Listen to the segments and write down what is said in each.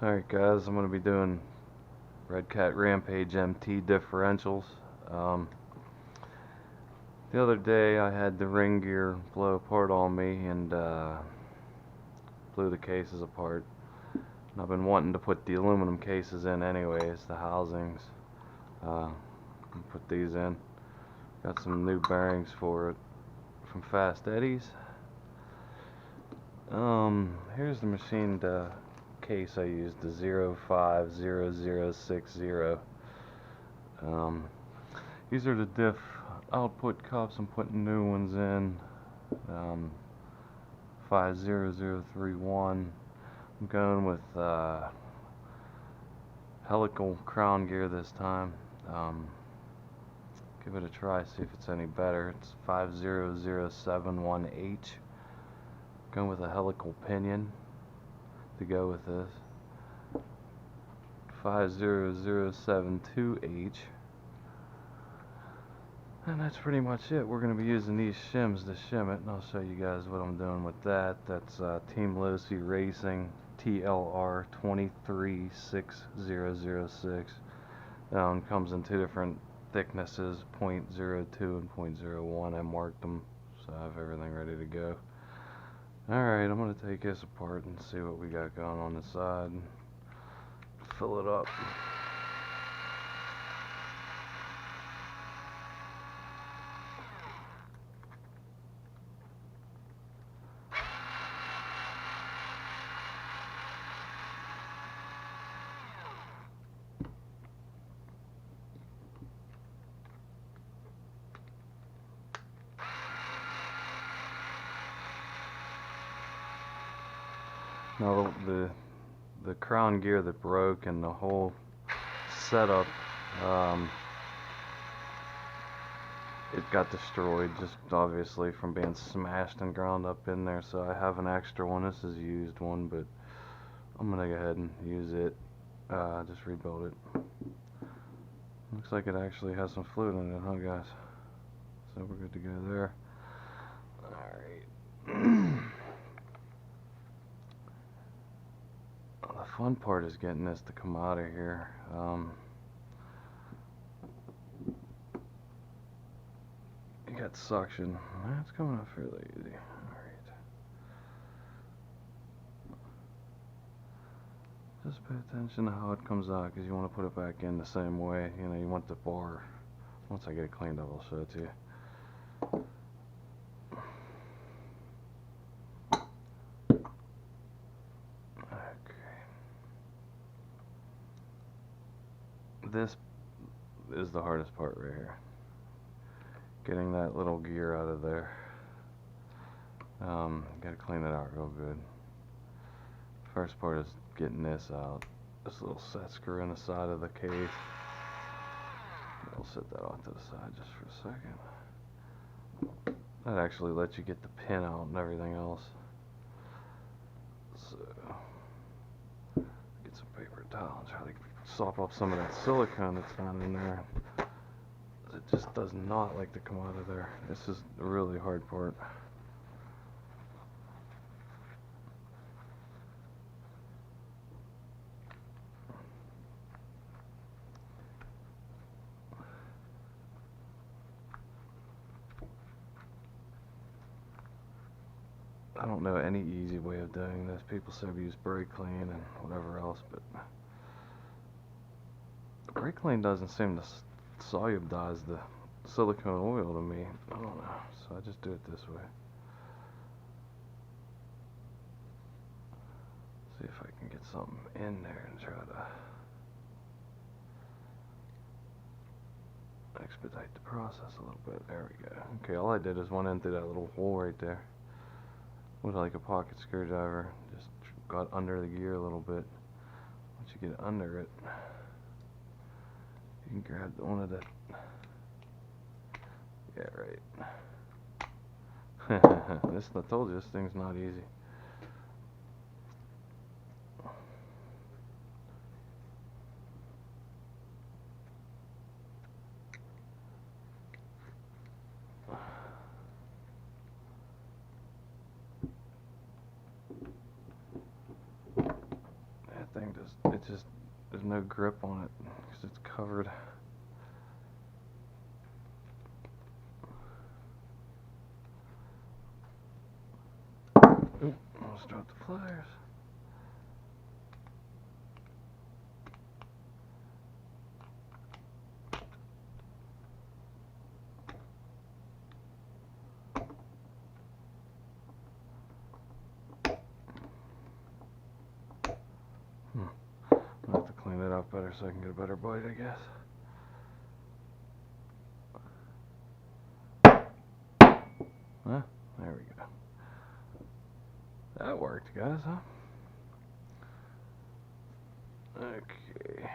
Alright guys, I'm going to be doing Redcat Rampage MT differentials. The other day I had the ring gear blow apart on me and blew the cases apart. And I've been wanting to put the aluminum cases in anyways, the housings. Put these in. Got some new bearings for it from Fast Eddie's. Here's the machined case I used, the 050060. These are the diff output cups. I'm putting new ones in. 50031. I'm going with helical crown gear this time. Give it a try, see if it's any better. It's 50071H. Going with a helical pinion to go with this. 50072H. And that's pretty much it. We're going to be using these shims to shim it, and I'll show you guys what I'm doing with that. That's Team Losi Racing TLR 236006. Comes in two different thicknesses, 0.02 and 0.01. I marked them, so I have everything ready to go. Alright, I'm going to take this apart and see what we got going on the side. Fill it up. Now the crown gear that broke and the whole setup, it got destroyed just obviously from being smashed and ground up in there. So I have an extra one. This is a used one, but I'm gonna go ahead and use it. Just rebuild it. Looks like it actually has some fluid in it, huh guys? So we're good to go there. Alright. The fun part is getting this to come out of here. You got suction. That's coming out fairly easy. Alright. Just pay attention to how it comes out, because you want to put it back in the same way. You know, you want the bar. Once I get it cleaned up, I'll show it to you. This is the hardest part right here. Getting that little gear out of there. Gotta clean it out real good. First part is getting this out. This little set screw in the side of the case. I'll set that off to the side just for a second. That actually lets you get the pin out and everything else. So, get some paper towel and try to sop up some of that silicone that's found in there. It just does not like to come out of there. This is the really hard part. I don't know any easy way of doing this. People say we use brake clean and whatever else, but brake clean doesn't seem to solubilize the silicone oil to me. I don't know, so I just do it this way. See if I can get something in there and try to expedite the process a little bit. There we go. Okay, all I did is went in through that little hole right there with like a pocket screwdriver. Just got under the gear a little bit. Once you get under it, you can grab one of the, yeah, right. This, I told you, this thing's not easy. thing there's no grip on it because it's covered. Oop, almost dropped the pliers. I'll have to clean it up better so I can get a better bite, I guess. Huh? There we go. That worked, guys, huh? Okay.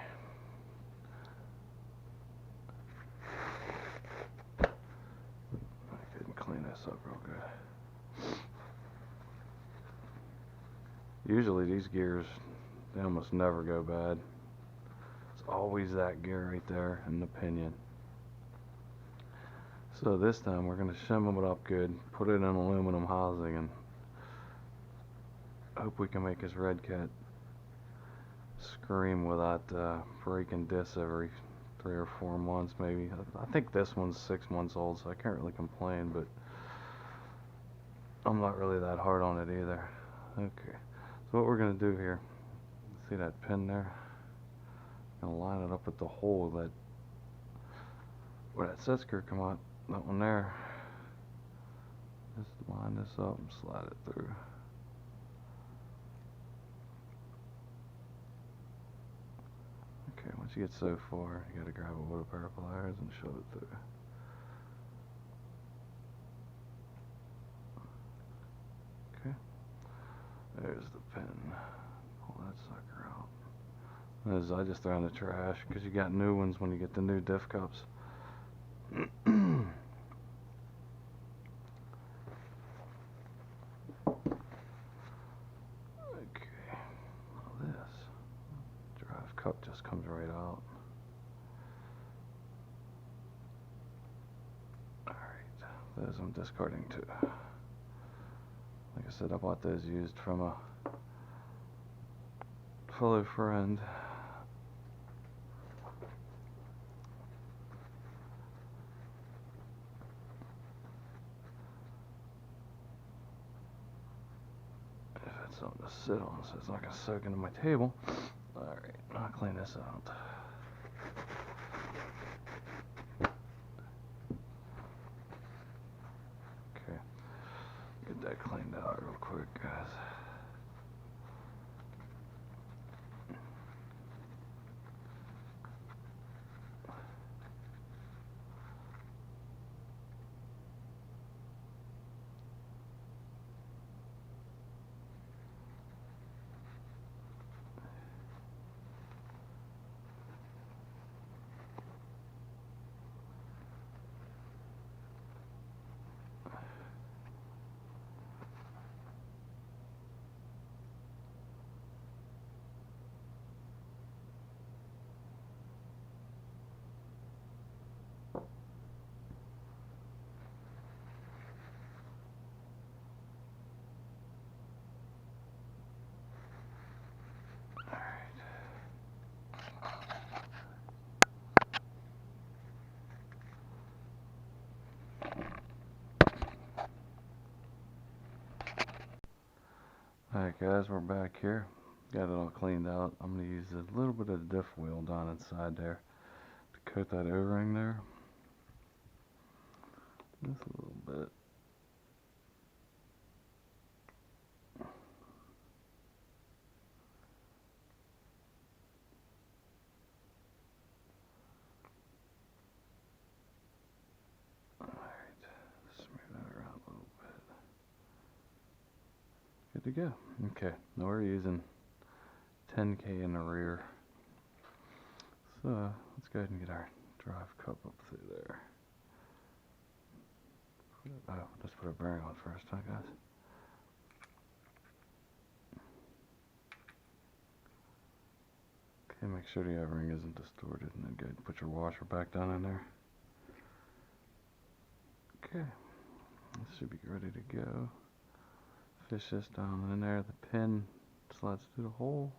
I didn't clean this up real good. Usually these gears, they almost never go bad. It's always that gear right there and the pinion. So this time we're going to shim it up good, put it in aluminum housing, and hope we can make this Redcat scream without breaking discs every 3 or 4 months maybe. I think this one's 6 months old, so I can't really complain, but I'm not really that hard on it either. Okay, so what we're going to do here, see that pin there? I'm going to line it up with the hole that where that set screw come out, that one there. Just line this up and slide it through. Okay, once you get so far, you gotta grab it with a pair of pliers and shove it through. Okay, there's the pin. Pull that sucker out. As I just throw in the trash because you got new ones when you get the new diff cups. Cup just comes right out. Alright, those I'm discarding too. Like I said, I bought those used from a fellow friend. If it's something to sit on so it's not going to soak into my table. Alright, I'll clean this out. Okay, get that cleaned out real quick, guys. Alright guys, we're back here. Got it all cleaned out. I'm going to use a little bit of the diff wheel down inside there to coat that O-ring there. Just a little bit. Alright, smear that around a little bit. Good to go. Okay, now we're using 10K in the rear. So let's go ahead and get our drive cup up through there. Oh, let's put our bearing on first, huh guys? Okay, make sure the O-ring isn't distorted, and then go ahead and put your washer back down in there. Okay, this should be ready to go. Fish this down in there, the pin slides through the hole.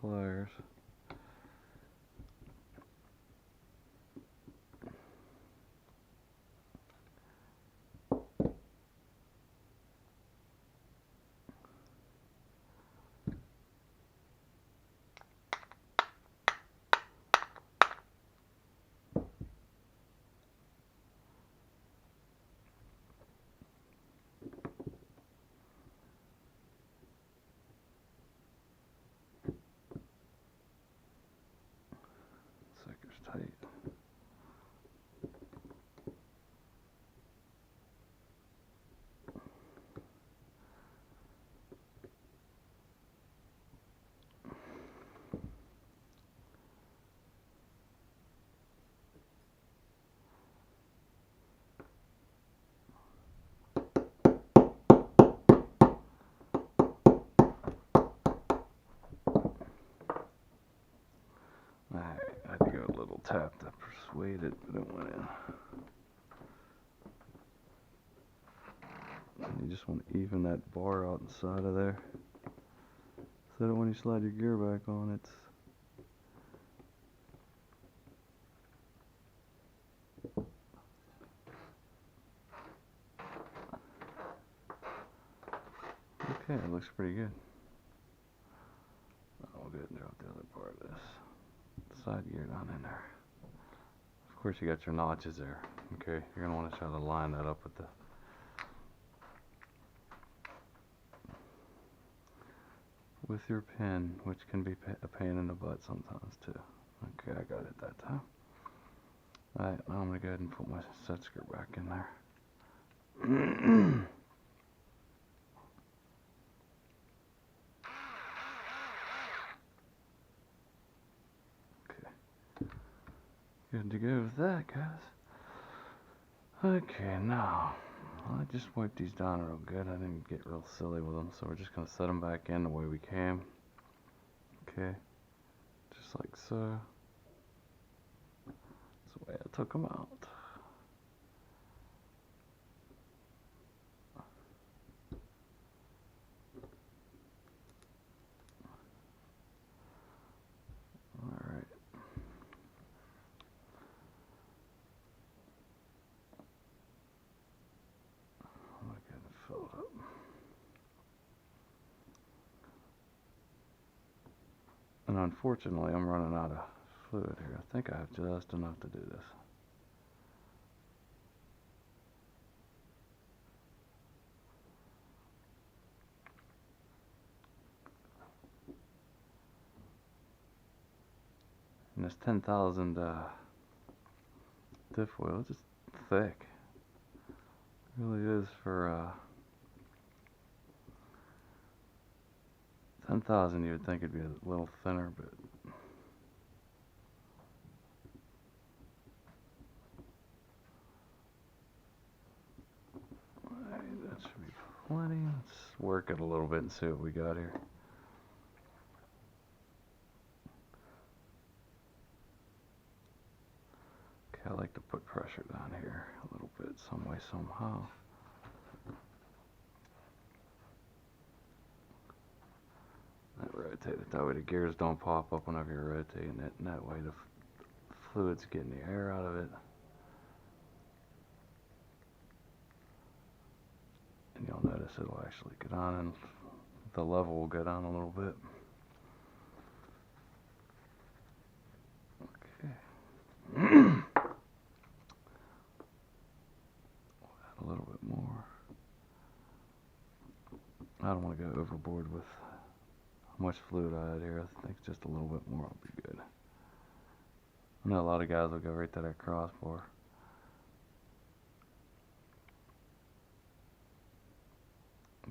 pliers. Sucker's tight. Alright, I had to go a little tap to persuade it, but it went in. And you just want to even that bar out inside of there, so that when you slide your gear back on, it's okay. It looks pretty good. I'll go ahead and drop the other part of this side gear down in there. Of course, you got your notches there. Okay, you're gonna want to try to line that up with your pin, which can be a pain in the butt sometimes too. Okay, I got it that time. Alright, now I'm gonna go ahead and put my set skirt back in there. Okay, good to go with that, guys. Okay, now I just wiped these down real good. I didn't get real silly with them, so we're just gonna set them back in the way we came. Okay, just like so. That's the way I took them out. Alright. I'm gonna get it filled up. And unfortunately, I'm running out of fluid here. I think I have just enough to do this. And this 10,000 diff oil is just thick. It really is for 10,000. You would think it'd be a little thinner, but alright, that should be plenty. Let's work it a little bit and see what we got here. I like to put pressure down here a little bit, some way, somehow. That rotate it, that way the gears don't pop up whenever you're rotating it, and that way the fluid's getting the air out of it. And you'll notice it'll actually go down, and the level will go down a little bit. Okay. A little bit more. I don't want to go overboard with how much fluid I had here. I think just a little bit more will be good. I know a lot of guys will go right to that crossbar.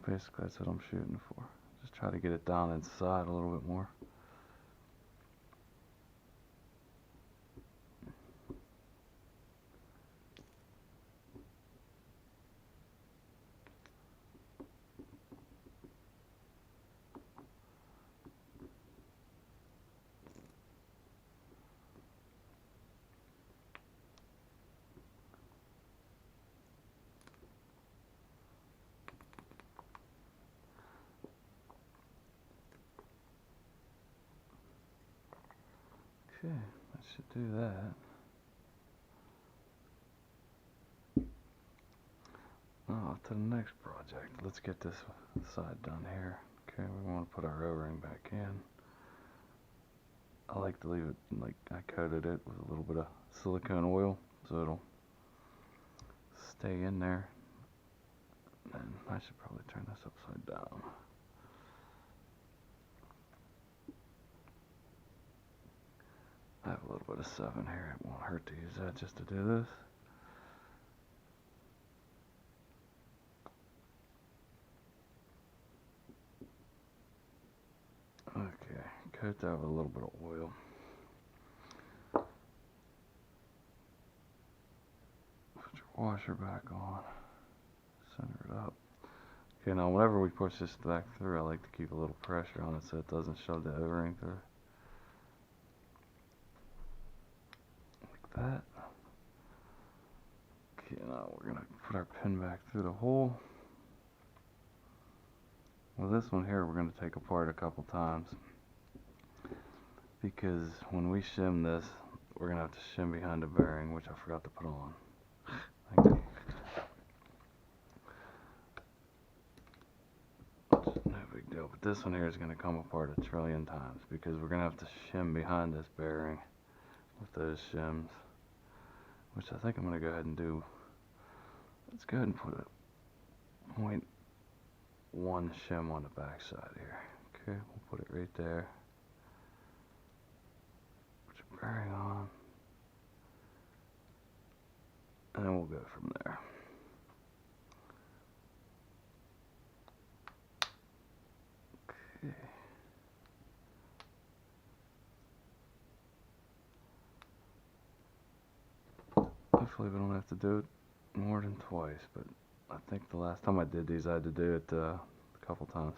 Basically, that's what I'm shooting for. Just try to get it down inside a little bit more. Okay, that should do that. Oh, to the next project. Let's get this side done here. Okay, we want to put our O-ring back in. I like to leave it like I coated it with a little bit of silicone oil so it'll stay in there. And I should probably turn this upside down. I have a little bit of 7 here. It won't hurt to use that just to do this. Okay, coat that with a little bit of oil. Put your washer back on. Center it up. Okay, now whenever we push this back through, I like to keep a little pressure on it so it doesn't shove the O-ring through. Like that. Okay, now we're going to put our pin back through the hole. Well, this one here we're going to take apart a couple times, because when we shim this, we're going to have to shim behind the bearing, which I forgot to put on. Thank you. No big deal, but this one here is going to come apart 1 trillion times, because we're going to have to shim behind this bearing with those shims, which I think I'm going to go ahead and do. Let's go ahead and put a 0.1 shim on the back side here. Okay, we'll put it right there. Put your bearing on, and then we'll go from there. Okay. Hopefully we don't have to do it more than twice, but I think the last time I did these I had to do it a couple times.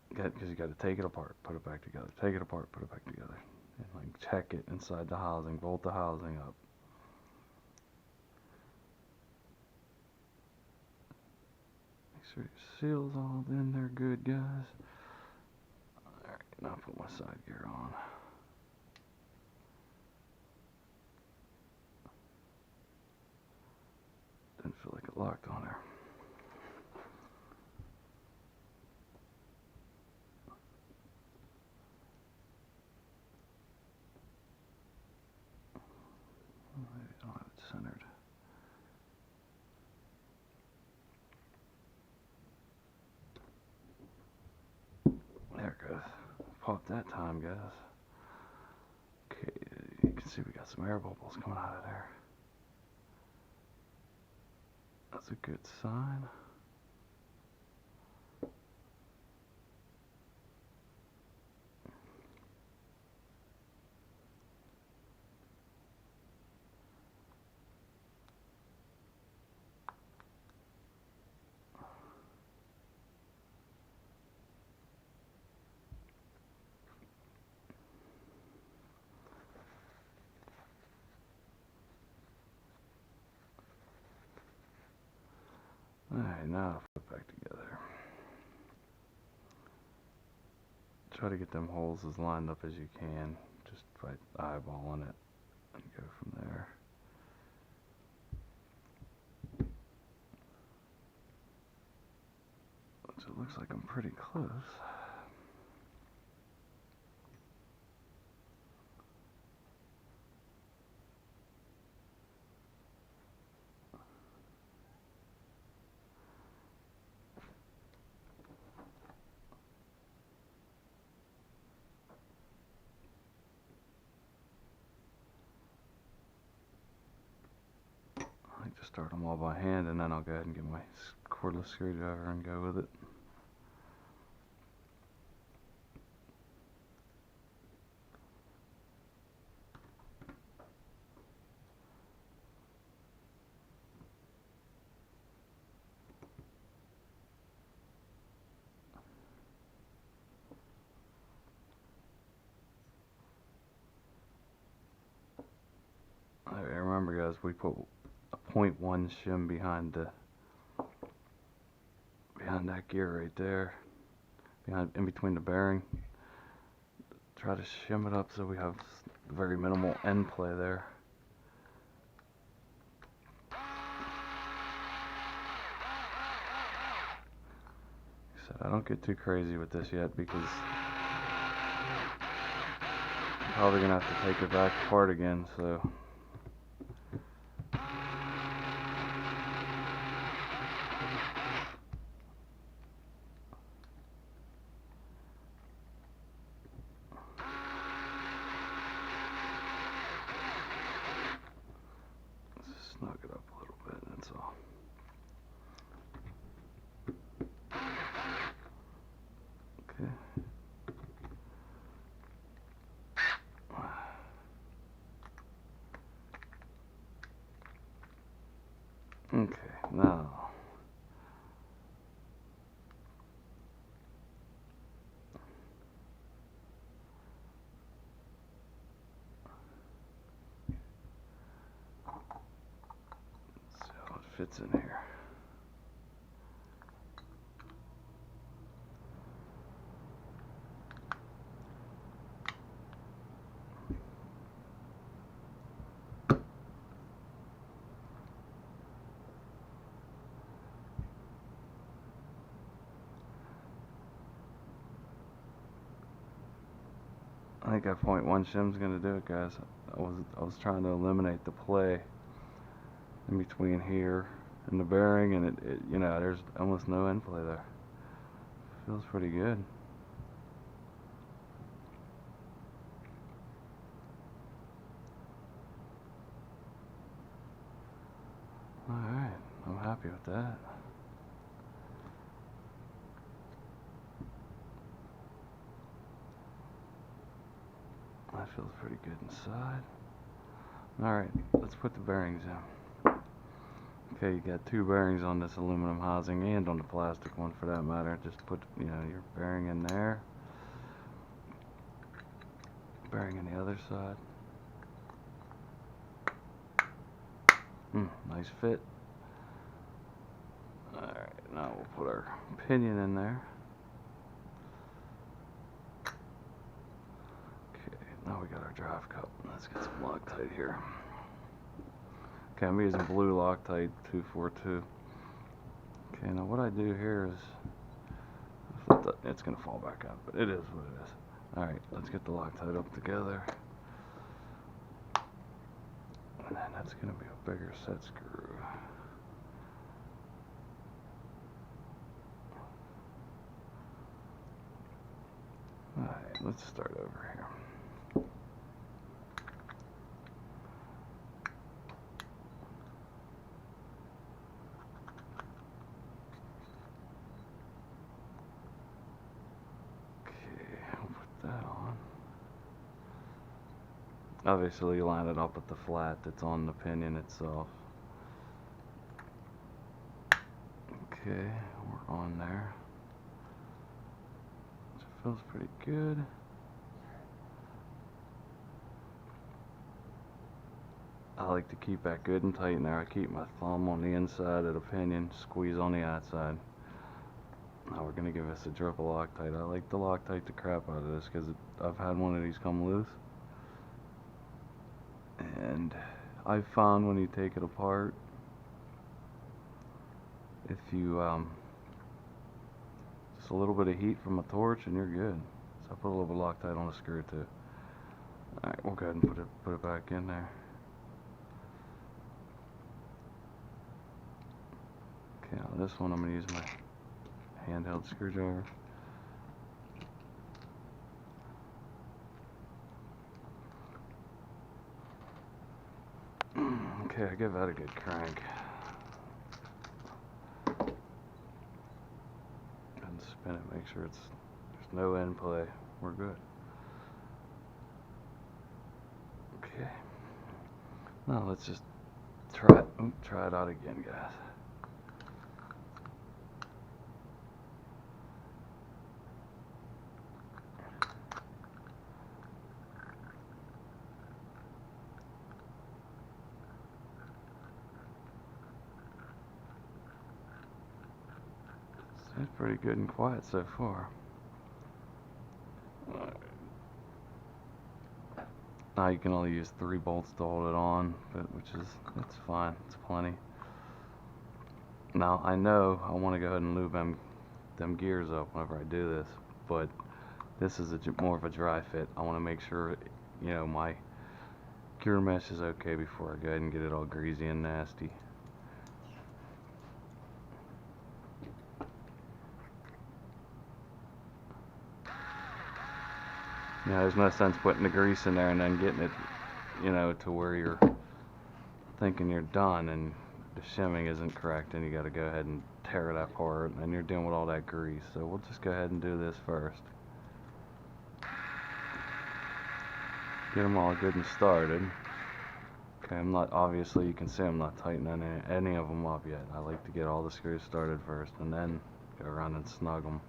Because you got to take it apart, put it back together, take it apart, put it back together, and like check it inside the housing, bolt the housing up. Make sure your seal's all in there good, guys. Alright, now I'll put my side gear on. Didn't feel like it locked on there. Maybe I don't have it centered. There it goes. Popped that time, guys. Okay, you can see we got some air bubbles coming out of there. That's a good sign. Alright, now put it back together. Try to get them holes as lined up as you can, just by eyeballing it, and go from there. Which it looks like I'm pretty close. I like to start them all by hand, and then I'll go ahead and get my cordless screwdriver and go with it. Alright, remember guys, we put a 0.1 shim behind that gear right there, in between the bearing. try to shim it up so we have very minimal end play there. I don't get too crazy with this yet because I'm probably gonna have to take it back apart again, so let's snug it up a little bit, that's all. Okay, now let's see how it fits in here. I think that 0.1 shim's gonna do it, guys. I was trying to eliminate the play in between here and the bearing, and it you know, there's almost no end play there. Feels pretty good. Alright, I'm happy with that. That feels pretty good inside. Alright, let's put the bearings in. Okay, you got two bearings on this aluminum housing and on the plastic one for that matter. Just put, you know, your bearing in there. Bearing on the other side. Nice fit. Alright, now we'll put our pinion in there. Okay, now we got our drive cup. Let's get some Loctite here. Okay, I'm using blue Loctite 242. Okay, now what I do here is, it's going to fall back out, but it is what it is. Alright, let's get the Loctite up together. And then that's going to be a bigger set screw. Alright, let's start over here. Obviously you line it up with the flat that's on the pinion itself. Okay, we're on there. It feels pretty good. I like to keep that good and tight in there. I keep my thumb on the inside of the pinion, squeeze on the outside. Now we're going to give this a drip of Loctite. I like to Loctite the crap out of this because I've had one of these come loose. And I've found when you take it apart, if you just a little bit of heat from a torch and you're good. So I put a little bit of Loctite on the screw too. Alright, we'll go ahead and put it back in there. Okay, now this one I'm going to use my handheld screwdriver. Okay, I give that a good crank. And spin it, make sure there's no end play. We're good. Okay. Now let's just try it out again, guys. It's pretty good and quiet so far. Alright. Now you can only use 3 bolts to hold it on, but it's fine. It's plenty. Now I know I want to go ahead and lube them gears up whenever I do this, but this is more of a dry fit. I want to make sure, you know, my gear mesh is okay before I go ahead and get it all greasy and nasty. You know, there's no sense putting the grease in there and then getting it, you know, to where you're thinking you're done and the shimming isn't correct, and you got to go ahead and tear it apart, and you're dealing with all that grease. So we'll just go ahead and do this first. Get them all good and started. Okay, I'm not, obviously you can see I'm not tightening any of them up yet. I like to get all the screws started first and then go around and snug them.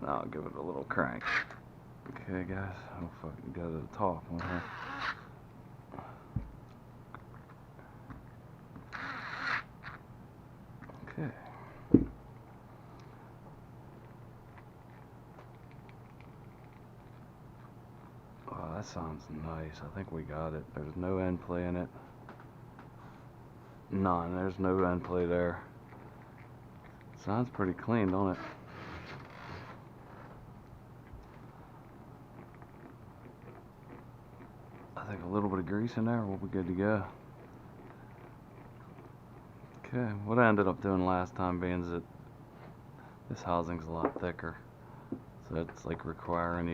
Now I'll give it a little crank. Okay guys, I'll fucking go to the top one here. Okay. Oh, that sounds nice. I think we got it. There's no end play in it. None. There's no end play there. Sounds pretty clean, don't it? I think a little bit of grease in there, we'll be good to go. Okay, what I ended up doing last time being is that this housing's a lot thicker, so it's like requiring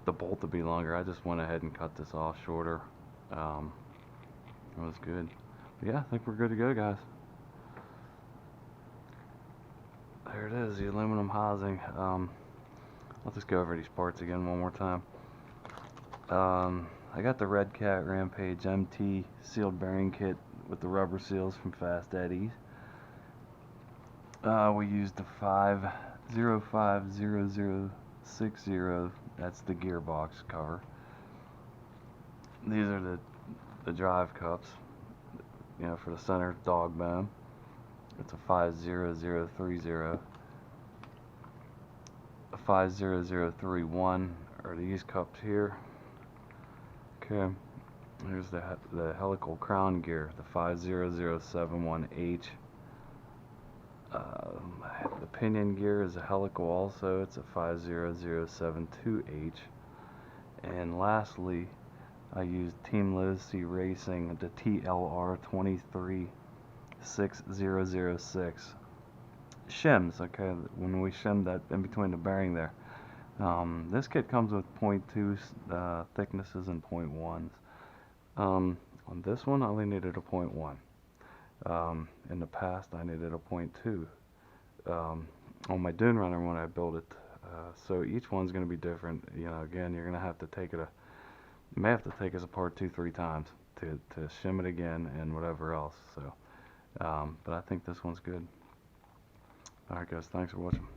the bolt to be longer. I just went ahead and cut this off shorter. It was good. But yeah, I think we're good to go, guys. There it is, the aluminum housing. I'll just go over these parts again one more time. I got the Redcat Rampage MT sealed bearing kit with the rubber seals from Fast Eddie's. We used the 5050060. That's the gearbox cover. These are the drive cups, you know, for the center dog bone. It's a 50030. A 50031 are these cups here. Okay, here's the helical crown gear, the 50071H. The pinion gear is a helical also, it's a 50072H. And lastly, I used Team Lizzy Racing, the TLR 23606 shims. Okay, when we shim that in between the bearing there. This kit comes with 0.2 thicknesses and 0.1s. On this one I only needed a 0.1. In the past I needed a 0.2. On my Dunerunner when I built it. So each one's going to be different. You know, again, you're going to have to take it you may have to take it apart 2-3 times to shim it again and whatever else. So, but I think this one's good. Alright guys, thanks for watching.